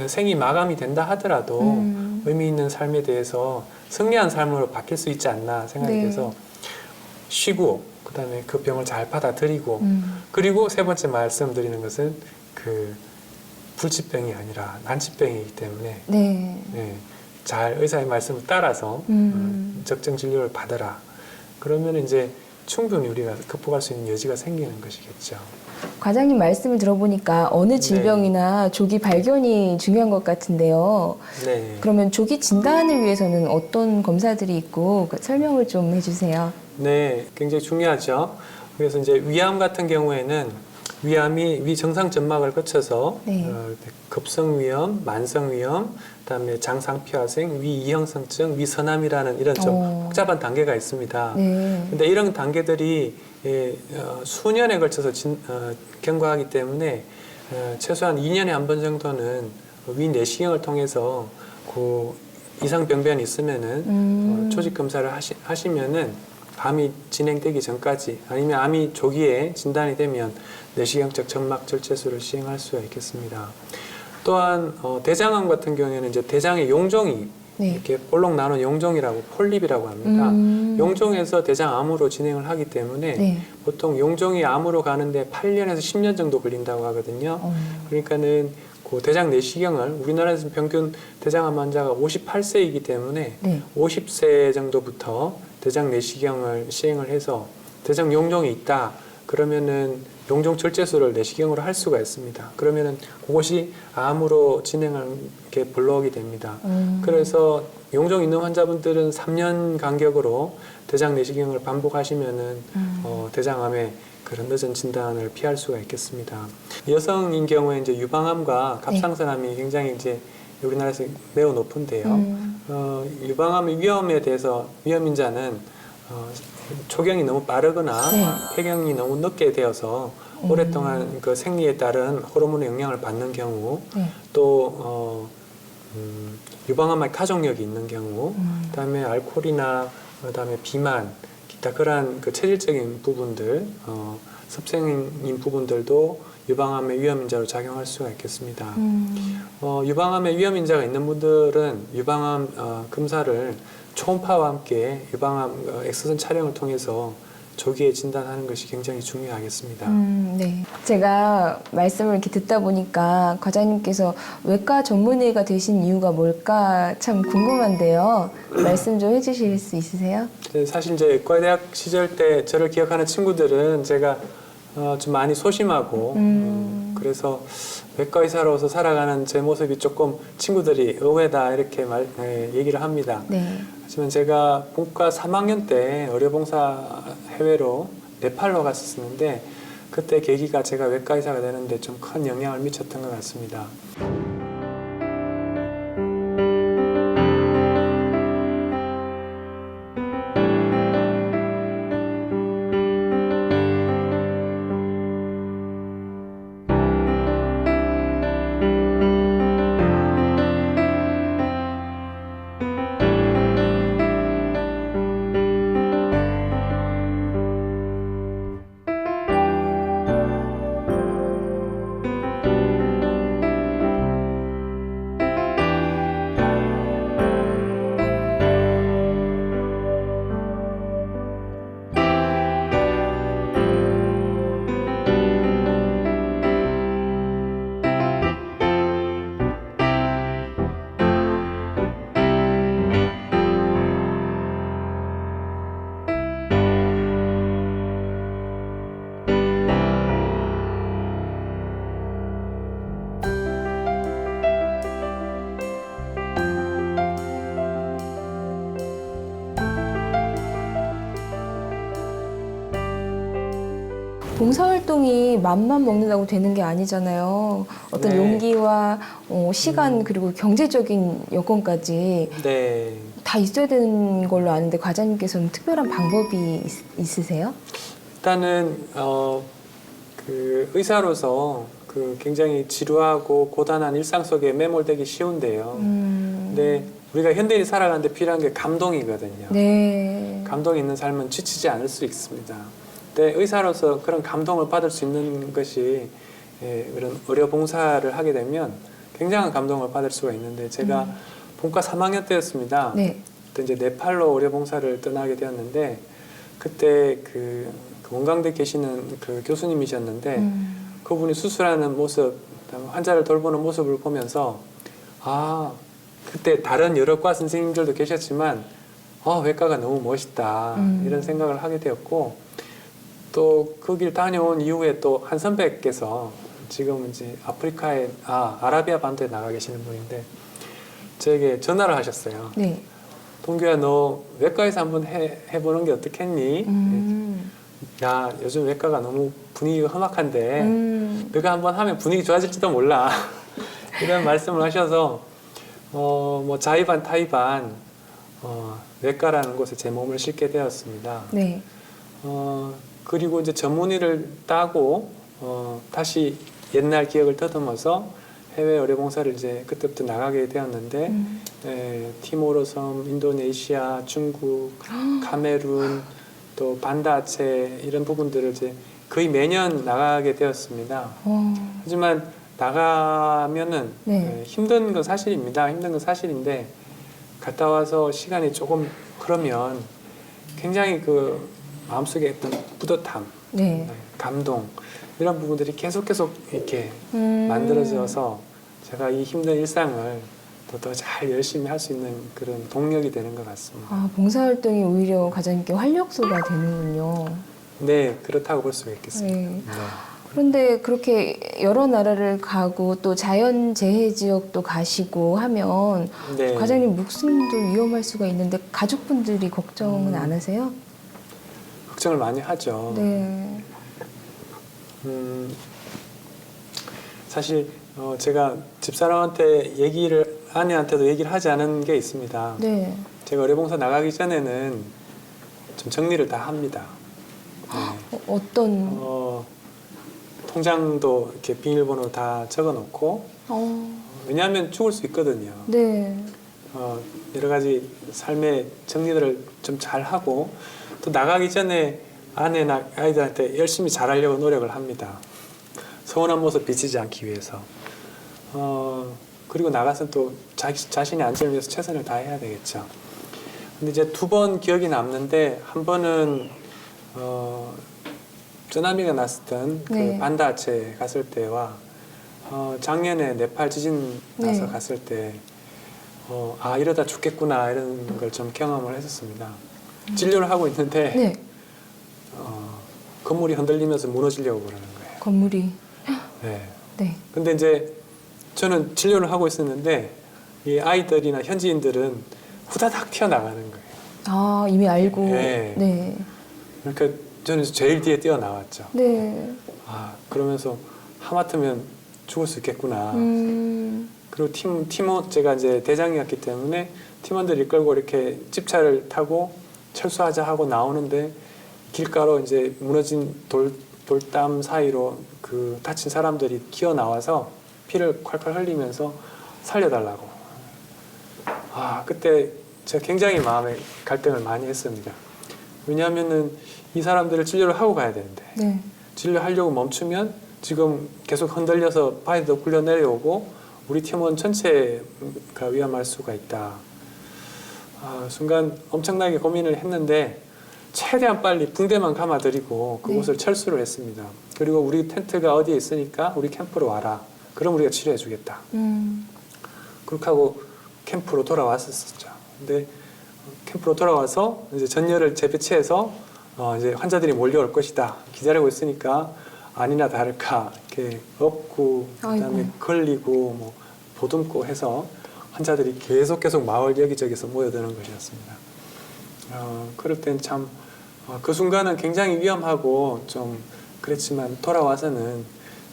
생이 마감이 된다 하더라도 의미 있는 삶에 대해서 승리한 삶으로 바뀔 수 있지 않나 생각이 네. 돼서 쉬고 그다음에 그 병을 잘 받아들이고 그리고 세 번째 말씀드리는 것은 그 불치병이 아니라 난치병이기 때문에 네. 잘 의사의 말씀을 따라서 적정 진료를 받아라. 그러면 이제 충분히 우리가 극복할 수 있는 여지가 생기는 것이겠죠. 과장님 말씀을 들어보니까 어느 질병이나 조기 발견이 중요한 것 같은데요. 네. 그러면 조기 진단을 위해서는 어떤 검사들이 있고 설명을 좀 해주세요. 네, 굉장히 중요하죠. 그래서 이제 위암 같은 경우에는 위암이 위 정상 점막을 거쳐서 네. 급성위염, 만성위염, 그다음에 장상피화생, 위이형성증, 위선암이라는 이런 좀 복잡한 단계가 있습니다. 네. 근데 이런 단계들이 수년에 걸쳐서 경과하기 때문에 최소한 2년에 한 번 정도는 위 내시경을 통해서 그 이상 병변이 있으면은 조직 검사를 하시면은 암이 진행되기 전까지 아니면 암이 조기에 진단이 되면 내시경적 점막 절제술을 시행할 수가 있겠습니다. 또한 대장암 같은 경우에는 이제 대장의 용종이 네. 이렇게 볼록 나눈 용종이라고 폴립이라고 합니다. 용종에서 대장암으로 진행을 하기 때문에 네. 보통 용종이 암으로 가는데 8년에서 10년 정도 걸린다고 하거든요. 그러니까는 그 대장 내시경을 우리나라에서 평균 대장암 환자가 58세이기 때문에 네. 50세 정도부터 대장 내시경을 시행을 해서 대장 용종이 있다. 그러면은 용종 절제술을 내시경으로 할 수가 있습니다. 그러면은 그것이 암으로 진행하게 블록이 됩니다. 그래서 용종 있는 환자분들은 3년 간격으로 대장 내시경을 반복하시면은 대장암의 그런 늦은 진단을 피할 수가 있겠습니다. 여성인 경우에 이제 유방암과 갑상선암이 굉장히 이제 우리나라에서 매우 높은데요. 유방암의 위험에 대해서 위험인자는 초경이 너무 빠르거나 네. 폐경이 너무 늦게 되어서 오랫동안 그 생리에 따른 호르몬의 영향을 받는 경우, 네. 또 유방암의 가족력이 있는 경우, 그다음에 알코올이나 그다음에 비만, 기타 그러한 그 체질적인 부분들, 섭생인 부분들도 유방암의 위험인자로 작용할 수가 있겠습니다. 유방암의 위험인자가 있는 분들은 유방암 검사를 초음파와 함께 유방암 엑스선 촬영을 통해서 조기에 진단하는 것이 굉장히 중요하겠습니다. 네. 제가 말씀을 이렇게 듣다 보니까 과장님께서 외과 전문의가 되신 이유가 뭘까 참 궁금한데요. 말씀 좀 해주실 수 있으세요? 사실 이제 외과대학 시절 때 저를 기억하는 친구들은 제가 좀 많이 소심하고 그래서 외과 의사로서 살아가는 제 모습이 조금 친구들이 의외다 이렇게 얘기를 합니다. 네. 하지만 제가 본과 3학년 때 의료봉사 해외로 네팔로 갔었는데 그때 계기가 제가 외과 의사가 되는데 좀 큰 영향을 미쳤던 것 같습니다. 봉사활동이 맘만 먹는다고 되는 게 아니잖아요. 어떤 네. 용기와 시간 그리고 경제적인 여건까지 네. 다 있어야 되는 걸로 아는데 과장님께서는 특별한 방법이 있으세요? 일단은 그 의사로서 그 굉장히 지루하고 고단한 일상 속에 매몰되기 쉬운데요. 근데 우리가 현대인이 살아가는데 필요한 게 감동이거든요. 네. 감동이 있는 삶은 지치지 않을 수 있습니다. 근데 의사로서 그런 감동을 받을 수 있는 것이 그런 의료 봉사를 하게 되면 굉장한 감동을 받을 수가 있는데 제가 본과 3학년 때였습니다. 네. 그때 이제 네팔로 의료 봉사를 떠나게 되었는데 그때 그 원광대 계시는 그 교수님이셨는데 그분이 수술하는 모습, 환자를 돌보는 모습을 보면서 아 그때 다른 여러 과 선생님들도 계셨지만 외과가 너무 멋있다 이런 생각을 하게 되었고 또 그 길 다녀온 이후에 또 한 선배께서 지금 이제 아프리카에 아라비아 반도에 나가 계시는 분인데 저에게 전화를 하셨어요. 네. 동규야 너 외과에서 한번 해보는 게 어떻겠니? 야 요즘 외과가 너무 분위기가 험악한데 너가 한번 하면 분위기 좋아질지도 몰라 이런 말씀을 하셔서 뭐 자의반 타의반 외과라는 곳에 제 몸을 싣게 되었습니다. 네. 그리고 이제 전문의를 따고 다시 옛날 기억을 더듬어서 해외 의료봉사를 이제 그때부터 나가게 되었는데 티모르 섬, 인도네시아, 중국, 카메룬, 또 반다체 이런 부분들을 이제 거의 매년 나가게 되었습니다. 하지만 나가면은 네. 힘든 건 사실입니다. 힘든 건 사실인데 갔다 와서 시간이 조금 그러면 굉장히 그 마음속에 어떤 뿌듯함, 네. 감동 이런 부분들이 계속 이렇게 만들어져서 제가 이 힘든 일상을 더 잘 열심히 할 수 있는 그런 동력이 되는 것 같습니다. 아, 봉사활동이 오히려 과장님께 활력소가 되는군요. 네, 그렇다고 볼 수가 있겠습니다. 네. 네. 그런데 그렇게 여러 나라를 가고 또 자연재해 지역도 가시고 하면 네. 과장님 목숨도 위험할 수가 있는데 가족분들이 걱정은 안 하세요? 걱정을 많이 하죠. 네. 사실 제가 집사람한테 아내한테도 얘기를 하지 않은 게 있습니다. 네. 제가 의료봉사 나가기 전에는 좀 정리를 다 합니다. 네. 어떤? 통장도 이렇게 비밀번호 다 적어놓고 왜냐하면 죽을 수 있거든요. 네. 여러 가지 삶의 정리들을 좀 잘 하고 또 나가기 전에 아내나 아이들한테 열심히 잘하려고 노력을 합니다. 서운한 모습 비치지 않기 위해서. 그리고 나가서 또 자신의 안전을 위해서 최선을 다해야 되겠죠. 근데 이제 2번 기억이 남는데 한 번은 쓰나미가 났었던 그 네. 반다아체 갔을 때와 작년에 네팔 지진 나서 네. 갔을 때 이러다 죽겠구나 이런 걸 좀 경험을 했었습니다. 진료를 하고 있는데 네. 건물이 흔들리면서 무너지려고 그러는 거예요. 건물이. 네. 네. 근데 이제 저는 진료를 하고 있었는데 이 아이들이나 현지인들은 후다닥 튀어나가는 거예요. 아, 이미 알고. 네. 네. 그러니까 저는 제일 뒤에 뛰어나왔죠. 네. 그러면서 하마터면 죽을 수 있겠구나. 그리고 팀원 제가 이제 대장이었기 때문에 팀원들이 끌고 이렇게 집차를 타고 철수하자 하고 나오는데 길가로 이제 무너진 돌담 사이로 그 다친 사람들이 기어 나와서 피를 콸콸 흘리면서 살려달라고. 그때 제가 굉장히 마음에 갈등을 많이 했습니다. 왜냐하면은 이 사람들을 진료를 하고 가야 되는데 네. 진료하려고 멈추면 지금 계속 흔들려서 바위도 굴려 내려오고 우리 팀원 전체가 위험할 수가 있다. 순간 엄청나게 고민을 했는데 최대한 빨리 붕대만 감아드리고 그곳을 철수를 했습니다. 그리고 우리 텐트가 어디에 있으니까 우리 캠프로 와라. 그럼 우리가 치료해 주겠다. 그렇게 하고 캠프로 돌아왔었죠. 근데 캠프로 돌아와서 이제 전열을 재배치해서 이제 환자들이 몰려올 것이다 기다리고 있으니까 아니나 다를까 이렇게 엎고 그다음에 아이고. 걸리고 뭐 보듬고 해서 환자들이 계속 마을 여기저기서 모여드는 것이었습니다. 그럴 땐 참 그 순간은 굉장히 위험하고 좀 그랬지만 돌아와서는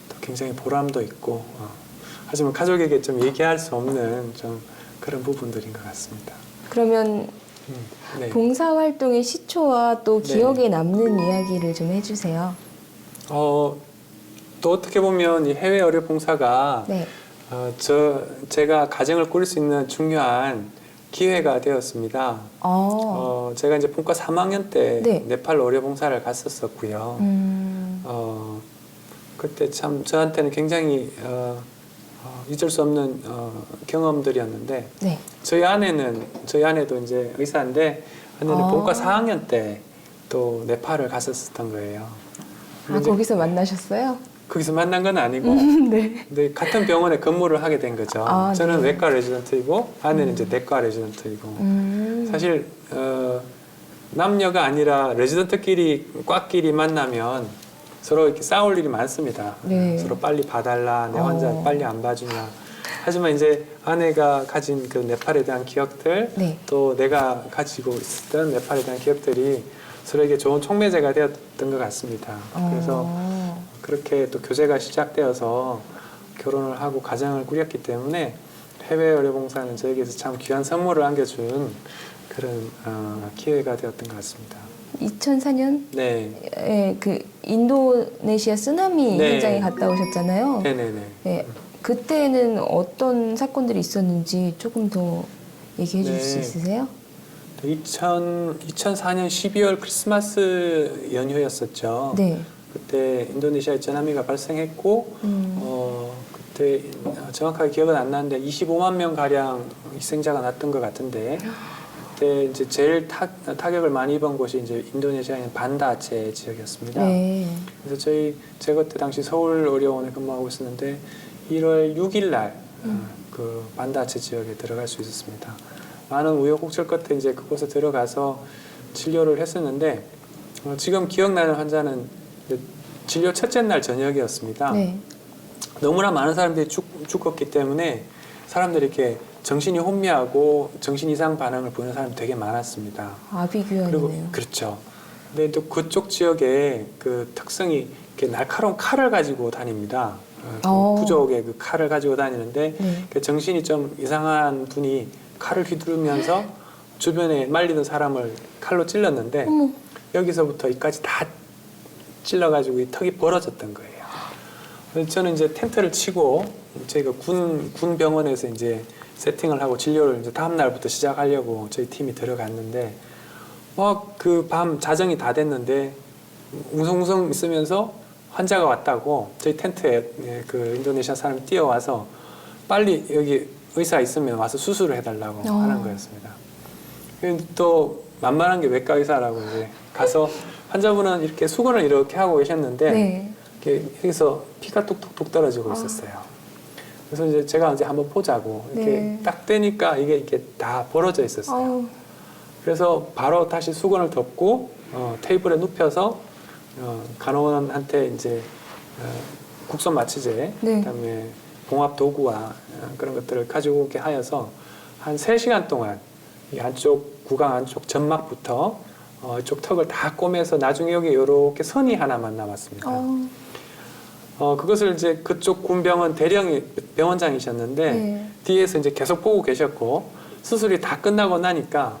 또 굉장히 보람도 있고 하지만 가족에게 좀 얘기할 수 없는 좀 그런 부분들인 것 같습니다. 그러면 네. 봉사활동의 시초와 또 네. 기억에 남는 이야기를 좀 해주세요. 또 어떻게 보면 이 해외 의료 봉사가 네. 제가 가정을 꾸릴 수 있는 중요한 기회가 되었습니다. 제가 이제 본과 3학년 때 네. 네팔 의료 봉사를 갔었었고요. 그때 참 저한테는 굉장히 잊을 수 없는 경험들이었는데 네. 저희 아내도 이제 의사인데 아내는 본과 4학년 때 또 네팔을 갔었던 거예요. 근데 이제 거기서 만나셨어요? 거기서 만난 건 아니고 네. 근데 같은 병원에 근무를 하게 된 거죠. 저는 네. 외과 레지던트이고 아내는 이제 내과 레지던트이고 사실 남녀가 아니라 레지던트끼리 과끼리 만나면 서로 이렇게 싸울 일이 많습니다. 네. 서로 빨리 봐달라, 내 환자 빨리 안 봐주냐. 하지만 이제 아내가 가진 그 네팔에 대한 기억들, 네. 또 내가 가지고 있었던 네팔에 대한 기억들이 서로에게 좋은 촉매제가 되었던 것 같습니다. 그래서 그렇게 또 교제가 시작되어서 결혼을 하고 가정을 꾸렸기 때문에 해외 의료봉사는 저에게서 참 귀한 선물을 안겨준 그런 기회가 되었던 것 같습니다. 2004년 네. 그 인도네시아 쓰나미 네. 현장에 갔다 오셨잖아요. 네네네. 네. 그때는 어떤 사건들이 있었는지 조금 더 얘기해 주실 수 네. 있으세요? 2004년 12월 크리스마스 연휴였었죠. 네. 그때 인도네시아에 쓰나미가 발생했고 그때 정확하게 기억은 안 나는데 25만 명 가량 희생자가 났던 것 같은데 그때 이제 제일 타격을 많이 입은 곳이 이제 인도네시아의 반다아체 지역이었습니다. 네. 그래서 제가 그때 당시 서울의료원에 근무하고 있었는데 1월 6일 날 그 반다아체 지역에 들어갈 수 있었습니다. 많은 우여곡절 끝에 이제 그곳에 들어가서 진료를 했었는데 지금 기억나는 환자는 진료 첫째 날 저녁이었습니다. 네. 너무나 많은 사람들이 죽었기 때문에 사람들이 이렇게 정신이 혼미하고 정신 이상 반응을 보이는 사람이 되게 많았습니다. 그리고 아비규환이네요. 그렇죠. 근데 또 그쪽 지역에 그 특성이 이렇게 날카로운 칼을 가지고 다닙니다. 부족의 그 칼을 가지고 다니는데 네. 그 정신이 좀 이상한 분이 칼을 휘두르면서 주변에 말리던 사람을 칼로 찔렀는데 어머. 여기서부터 이까지 다 찔러가지고 이 턱이 벌어졌던 거예요. 그래서 저는 이제 텐트를 치고 저희가 군 병원에서 이제 세팅을 하고 진료를 이제 다음 날부터 시작하려고 저희 팀이 들어갔는데 그 밤 자정이 다 됐는데 웅성웅성 있으면서 환자가 왔다고 저희 텐트에 그 인도네시아 사람이 뛰어와서 빨리 여기 의사 있으면 와서 수술을 해달라고 하는 거였습니다. 또 만만한 게 외과 의사라고 이제 가서 환자분은 이렇게 수건을 이렇게 하고 계셨는데 네. 이렇게 여기서 피가 뚝뚝뚝 떨어지고 있었어요. 그래서 이제 제가 이제 한번 보자고 이렇게 네. 딱 떼니까 이게 이렇게 다 벌어져 있었어요. 아우, 그래서 바로 다시 수건을 덮고 테이블에 눕혀서 간호원한테 이제 국소 마취제, 네. 그다음에 봉합 도구와 그런 것들을 가지고 오게 하여서 한 3시간 동안 이 안쪽 구강 안쪽 점막부터 이쪽 턱을 다 꼬매서 나중에 여기 이렇게 선이 하나만 남았습니다. 그것을 이제 그쪽 군병원 대령 병원장이셨는데 네. 뒤에서 이제 계속 보고 계셨고 수술이 다 끝나고 나니까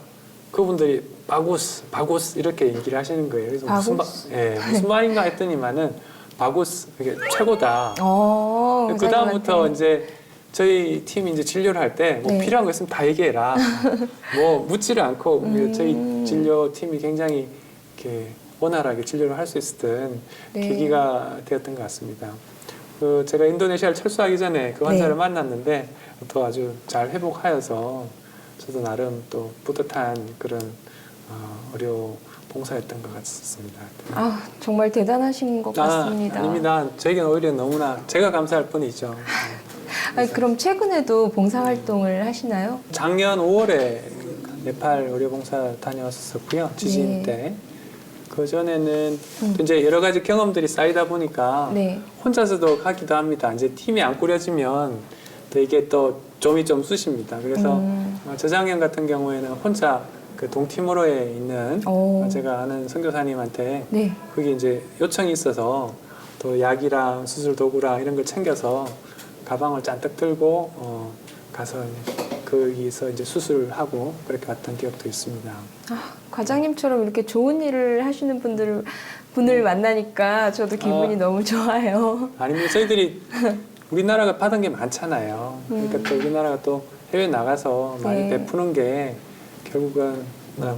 그분들이 바구스 이렇게 얘기를 하시는 거예요. 그래서 바구스? 무슨 말인가 했더니만은 바구스 이게 최고다. 그 다음부터 원장님한테. 이제 저희 팀이 이제 진료를 할 때 뭐 네. 필요한 거 있으면 다 얘기해라. 뭐 묻지를 않고 저희 진료 팀이 굉장히 이렇게 원활하게 진료를 할 수 있었던 네. 계기가 되었던 것 같습니다. 제가 인도네시아를 철수하기 전에 그 환자를 만났는데 또 아주 잘 회복하여서 저도 나름 또 뿌듯한 그런 의료 봉사였던 것 같습니다. 아, 정말 대단하신 것 같습니다. 아닙니다. 저에게는 오히려 너무나 제가 감사할 뿐이죠. 아니, 그럼 최근에도 봉사활동을 하시나요? 작년 5월에 네팔 의료봉사 다녀왔었고요. 지진 네. 때. 그 전에는 또 이제 여러 가지 경험들이 쌓이다 보니까 네. 혼자서도 하기도 합니다. 이제 팀이 안 꾸려지면 또 이게 또 좀이 좀 쑤십니다. 그래서 저작년 같은 경우에는 혼자 그 동티모로에 있는 제가 아는 선교사님한테 네. 그게 이제 요청이 있어서 또 약이랑 수술 도구랑 이런 걸 챙겨서 가방을 잔뜩 들고 가서 거기서 이제 수술하고 그렇게 갔던 기억도 있습니다. 아, 과장님처럼 이렇게 좋은 일을 하시는 분을 만나니까 저도 기분이 너무 좋아요. 아닙니다. 저희들이 우리나라가 받은 게 많잖아요. 그러니까 또 우리나라가 또 해외 나가서 많이 네. 베푸는 게 결국은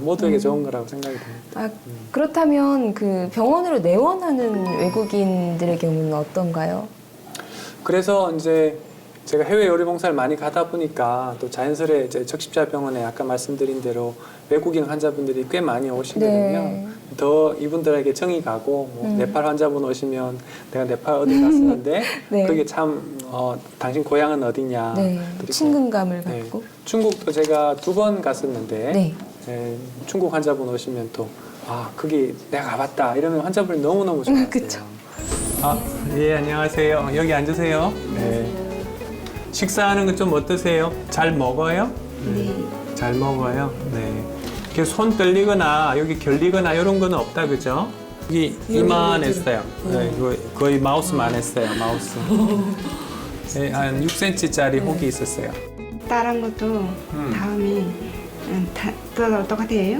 모두에게 좋은 거라고 생각이 듭니다. 아, 그렇다면 그 병원으로 내원하는 외국인들의 경우는 어떤가요? 그래서 이제 제가 해외 의료봉사를 많이 가다 보니까 또 자연스레 이제 적십자병원에 아까 말씀드린 대로 외국인 환자분들이 꽤 많이 오시거든요. 네. 더 이분들에게 정이 가고 뭐 네팔 환자분 오시면 내가 네팔 어디 갔었는데 네. 그게 참 당신 고향은 어디냐. 네. 그리고 친근감을 네. 갖고. 중국도 제가 2번 갔었는데 네. 중국 환자분 오시면 또 거기 내가 가봤다 이러면 환자분이 너무너무 좋아하세요. 그쵸. 예, 안녕하세요. 여기 앉으세요. 네. 식사하는 건 좀 어떠세요? 잘 먹어요? 네. 잘 먹어요? 네. 이렇게 손 떨리거나 여기 결리거나 이런 거는 없다, 그죠? 여기 이만했어요. 네, 거의 마우스만 했어요, 마우스. 네, 한 6cm짜리 혹이 있었어요. 다른 것도 다음에 다 똑같아요?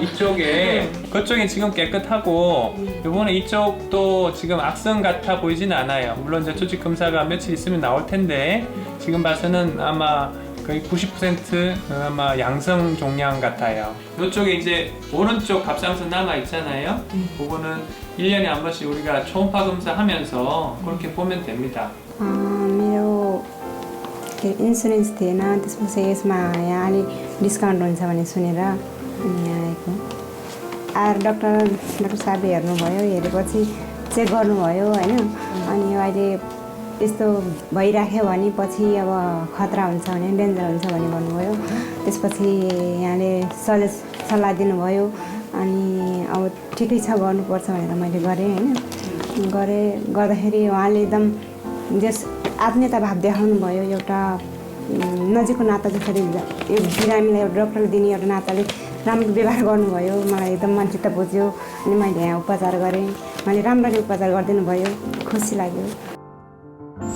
이쪽에 그쪽이 지금 깨끗하고 이번에 이쪽도 지금 악성 같아 보이진 않아요. 물론 이제 조직 검사가 며칠 있으면 나올 텐데 지금 봐서는 아마 거의 90% 아마 양성 종양 같아요. 이쪽에 이제 오른쪽 갑상선 남아 있잖아요. 그거는 1년에 한 번씩 우리가 초음파 검사하면서 그렇게 보면 됩니다. मेरो इन्सुरेन्स थिएन त्यसपछि यसमा यहाँ अलिक डिस्काउन्ट हुन्छ भने सुनेर अनि यहाँ आएको आएर डाक्टर साहबले हेर्नुभयो हेरेपछि चेक गर्नुभयो होइन अनि अहिले यस्तो भइराख्यो भने पछि अब खतरा हुन्छ भने डेन्जर हुन्छ भने भन्नुभयो त्यसपछि यहाँले सल्लाह दिनुभयो अनि अब ठिकै छ गर्नुपर्छ भनेर मैले गरेँ होइन गर्दाखेरि उहाँले एकदम जस आत्मीयता भाव देखाउनु भयो एउटा नजिकको नाता जसरी यो बिरामीलाई एउटा डक्टरले दिने एउटा नाताले राम्रो व्यवहार गर्नुभयो मलाई एकदम मन चित्त बुझ्यो अनि मैले यहाँ उपचार गरेँ मैले राम्ररी उपचार गरिदिनु भयो खुसी लाग्यो.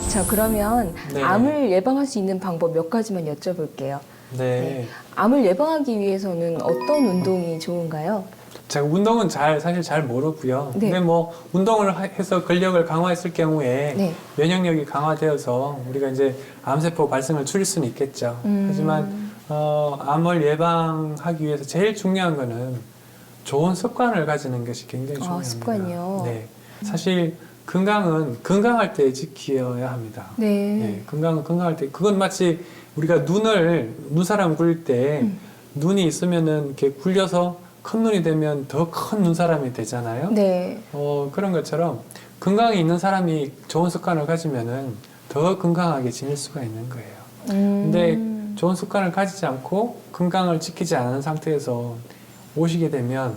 자, 그러면 네. 암을 예방할 수 있는 방법 몇 가지만 여쭤볼게요. 네. 암을 예방하기 위해서는 어떤 운동이 좋은가요? 제가 운동은 사실 잘 모르고요. 네. 근데 뭐 운동을 해서 근력을 강화했을 경우에 네. 면역력이 강화되어서 우리가 이제 암세포 발생을 줄일 수는 있겠죠. 하지만 암을 예방하기 위해서 제일 중요한 거는 좋은 습관을 가지는 것이 굉장히 중요합니다. 습관이요? 네. 사실 건강은 건강할 때 지켜야 합니다. 네. 네, 건강할 때 그건 마치 우리가 눈사람 굴릴 때 눈이 있으면은 이렇게 굴려서 큰 눈이 되면 더 큰 눈사람이 되잖아요. 네. 그런 것처럼 건강이 있는 사람이 좋은 습관을 가지면은 더 건강하게 지낼 수가 있는 거예요. 근데 좋은 습관을 가지지 않고 건강을 지키지 않은 상태에서 오시게 되면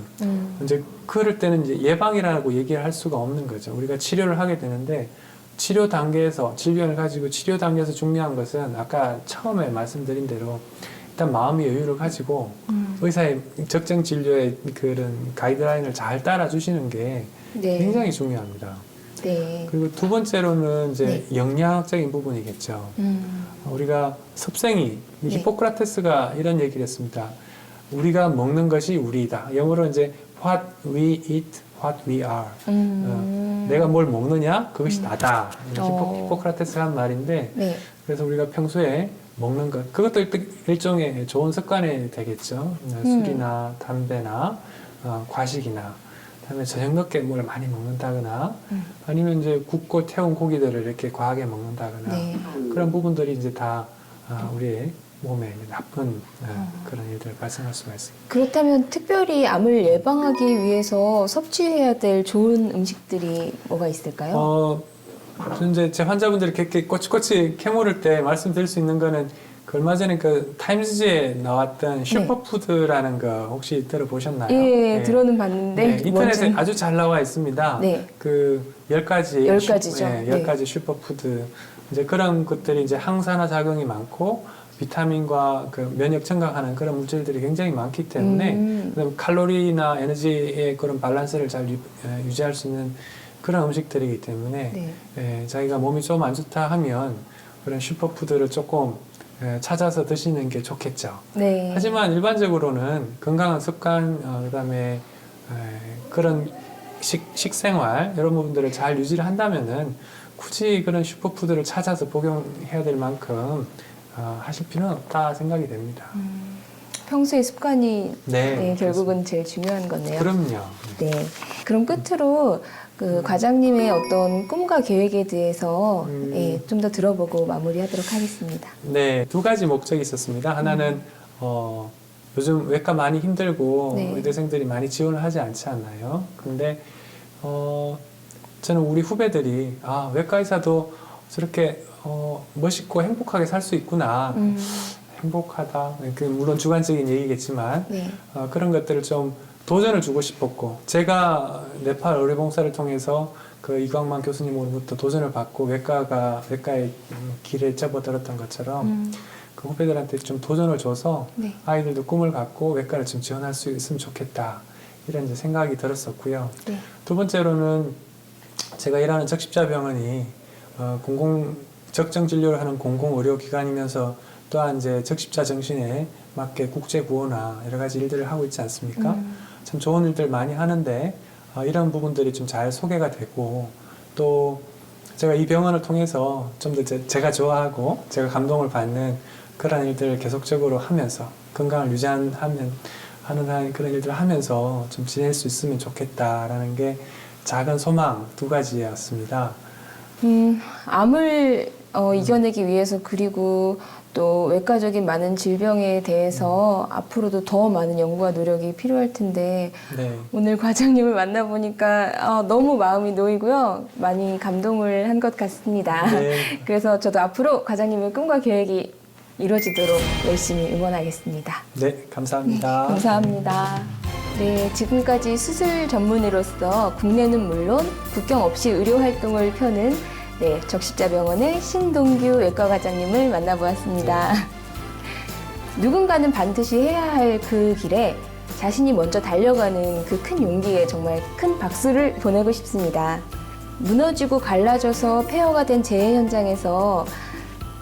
이제 그럴 때는 이제 예방이라고 얘기를 할 수가 없는 거죠. 우리가 치료를 하게 되는데 치료 단계에서 질병을 가지고 치료 단계에서 중요한 것은 아까 처음에 말씀드린 대로 일단 마음의 여유를 가지고 의사의 적정 진료의 그런 가이드라인을 잘 따라 주시는 게 네. 굉장히 중요합니다. 네. 그리고 두 번째로는 이제 영양학적인 부분이겠죠. 우리가 섭생이 네. 히포크라테스가 이런 얘기를 했습니다. 우리가 먹는 것이 우리다. 영어로 이제 what we eat, what we are. 내가 뭘 먹느냐 그것이 나다. 히포크라테스가 한 말인데 네. 그래서 우리가 평소에 먹는 것 그것도 일종의 좋은 습관이 되겠죠. 술이나 담배나 과식이나 그다음에 저녁 늦게 뭘 많이 먹는다거나 아니면 이제 굽고 태운 고기들을 이렇게 과하게 먹는다거나 네. 그런 부분들이 이제 다 우리의 몸에 나쁜 그런 일들을 발생할 수가 있습니다. 그렇다면 특별히 암을 예방하기 위해서 섭취해야 될 좋은 음식들이 뭐가 있을까요? 이제 제 환자분들이 이렇게 꼬치꼬치 캐물을 때 말씀드릴 수 있는 거는 그 얼마 전에 그 타임즈지에 나왔던 슈퍼푸드라는 거 혹시 들어보셨나요? 예, 들어는 봤는데 네, 인터넷에 아주 잘 나와 있습니다. 네. 그 10가지 10가지죠. 예, 10가지 슈퍼푸드 이제 그런 것들이 이제 항산화 작용이 많고 비타민과 그 면역 증강하는 그런 물질들이 굉장히 많기 때문에 그다음에 칼로리나 에너지의 그런 밸런스를 잘 유지할 수 있는 그런 음식들이기 때문에 네. 자기가 몸이 좀 안 좋다 하면 그런 슈퍼푸드를 조금 찾아서 드시는 게 좋겠죠. 네. 하지만 일반적으로는 건강한 습관, 그다음에 그런 식생활 이런 부분들을 잘 유지를 한다면은 굳이 그런 슈퍼푸드를 찾아서 복용해야 될 만큼 하실 필요는 없다 생각이 됩니다. 평소의 습관이 네, 결국은 제일 중요한 거네요. 그럼요. 네. 그럼 끝으로 그 과장님의 어떤 꿈과 계획에 대해서 좀 더 들어보고 마무리하도록 하겠습니다. 네, 두 가지 목적이 있었습니다. 하나는 요즘 외과 많이 힘들고 네. 의대생들이 많이 지원을 하지 않지 않나요? 근데 저는 우리 후배들이 외과 의사도 저렇게 멋있고 행복하게 살 수 있구나. 행복하다. 물론 주관적인 얘기겠지만 네. 그런 것들을 좀 도전을 주고 싶었고 제가 네팔 의료봉사를 통해서 그 이광만 교수님으로부터 도전을 받고 외과의 길에 접어들었던 것처럼 그 후배들한테 좀 도전을 줘서 네. 아이들도 꿈을 갖고 외과를 좀 지원할 수 있으면 좋겠다 이런 이제 생각이 들었었고요. 네. 두 번째로는 제가 일하는 적십자병원이 적정 진료를 하는 공공의료기관이면서 또한 이제 적십자 정신에 맞게 국제 구호나 여러 가지 일들을 하고 있지 않습니까? 참 좋은 일들 많이 하는데 이런 부분들이 좀 잘 소개가 되고 또 제가 이 병원을 통해서 좀 더 제가 좋아하고 제가 감동을 받는 그런 일들을 계속적으로 하면서 건강을 유지하는 그런 일들을 하면서 좀 지낼 수 있으면 좋겠다라는 게 작은 소망 두 가지였습니다. 암을 이겨내기 위해서 그리고 또 외과적인 많은 질병에 대해서 앞으로도 더 많은 연구와 노력이 필요할 텐데 네. 오늘 과장님을 만나보니까 너무 마음이 놓이고요. 많이 감동을 한 것 같습니다. 네. 그래서 저도 앞으로 과장님의 꿈과 계획이 이루어지도록 열심히 응원하겠습니다. 네, 감사합니다. 감사합니다. 네, 지금까지 수술 전문의로서 국내는 물론 국경 없이 의료 활동을 펴는 적십자병원의 신동규 외과과장님을 만나보았습니다. 누군가는 반드시 해야 할 그 길에 자신이 먼저 달려가는 그 큰 용기에 정말 큰 박수를 보내고 싶습니다. 무너지고 갈라져서 폐허가 된 재해 현장에서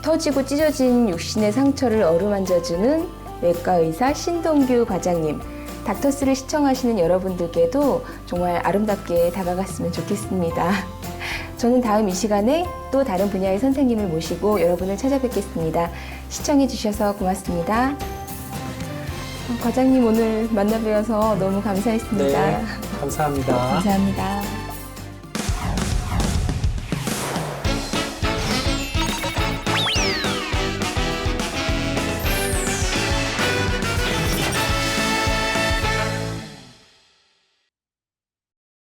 터지고 찢어진 육신의 상처를 어루만져주는 외과의사 신동규 과장님. 닥터스를 시청하시는 여러분들께도 정말 아름답게 다가갔으면 좋겠습니다. 저는 다음 이 시간에 또 다른 분야의 선생님을 모시고 여러분을 찾아뵙겠습니다. 시청해주셔서 고맙습니다. 과장님 오늘 만나뵈어서 너무 감사했습니다. 네, 감사합니다. 감사합니다.